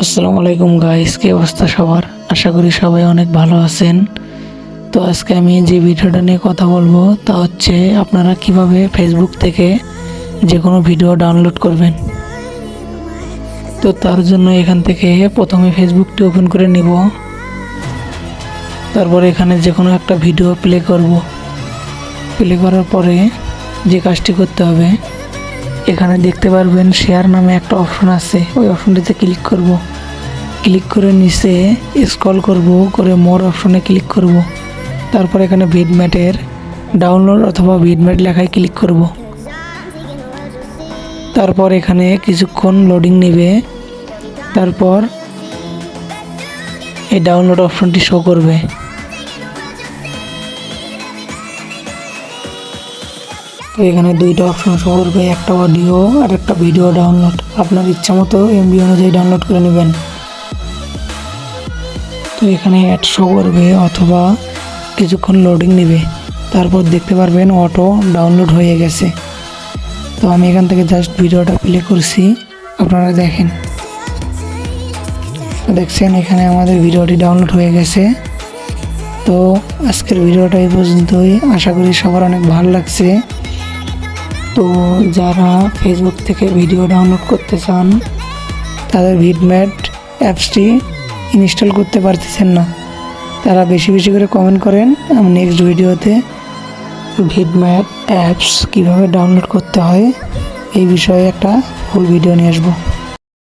আসসালামু আলাইকুম গাইস, কি অবস্থা সবার? আশা করি সবাই অনেক ভালো আছেন। তো আজকে আমি যে ভিডিওটা নিয়ে কথা বলবো তা হচ্ছে আপনারা কিভাবে ফেসবুক থেকে যে কোনো ভিডিও ডাউনলোড করবেন। তো তার জন্য এখান থেকে প্রথমে ফেসবুকটি ওপেন করে নিব। তারপরে এখানে যে কোনো একটা ভিডিও প্লে করব। প্লে করার পরে যে কাজটি করতে হবে, এখানে দেখতে পারবেন শেয়ার নামে একটা অপশন আছে, ওই অপশনটিতে ক্লিক করব। ক্লিক করে নিচে স্ক্রল করব, করে মোর অপশনে ক্লিক করব। তারপর এখানে বিটম্যাটের ডাউনলোড অথবা বিটম্যাট লেখায় ক্লিক করব। তারপর এখানে কিছুক্ষণ লোডিং নেবে। তারপর এই ডাউনলোড অপশনটি শো করবে। তো এখানে দুইটা অপশন শো করবে, একটা অডিও আর একটা ভিডিও ডাউনলোড। আপনার ইচ্ছা মতো এমবি অনুযায়ী ডাউনলোড করে নেবেন। তো এখানে অ্যাড শো করবে অথবা কিছুক্ষণ লোডিং নেবে। তারপর দেখতে পারবেন অটো ডাউনলোড হয়ে গেছে। তো আমি এখান থেকে জাস্ট ভিডিওটা প্লে করছি, আপনারা দেখেন। দেখছেন এখানে আমাদের ভিডিওটি ডাউনলোড হয়ে গেছে। তো আজকের ভিডিওটা এই পর্যন্তই। আশা করি সবার অনেক ভালো লাগছে। তো যারা ফেসবুক থেকে ভিডিও ডাউনলোড করতে চান, তাদের বিটম্যাট অ্যাপসটি ইনস্টল করতে পারতেছেন না, তারা বেশি বেশি করে কমেন্ট করেন। আমি নেক্সট ভিডিওতে বিটম্যাট অ্যাপস কীভাবে ডাউনলোড করতে হয় এই বিষয়ে একটা ফুল ভিডিও নিয়ে আসবো।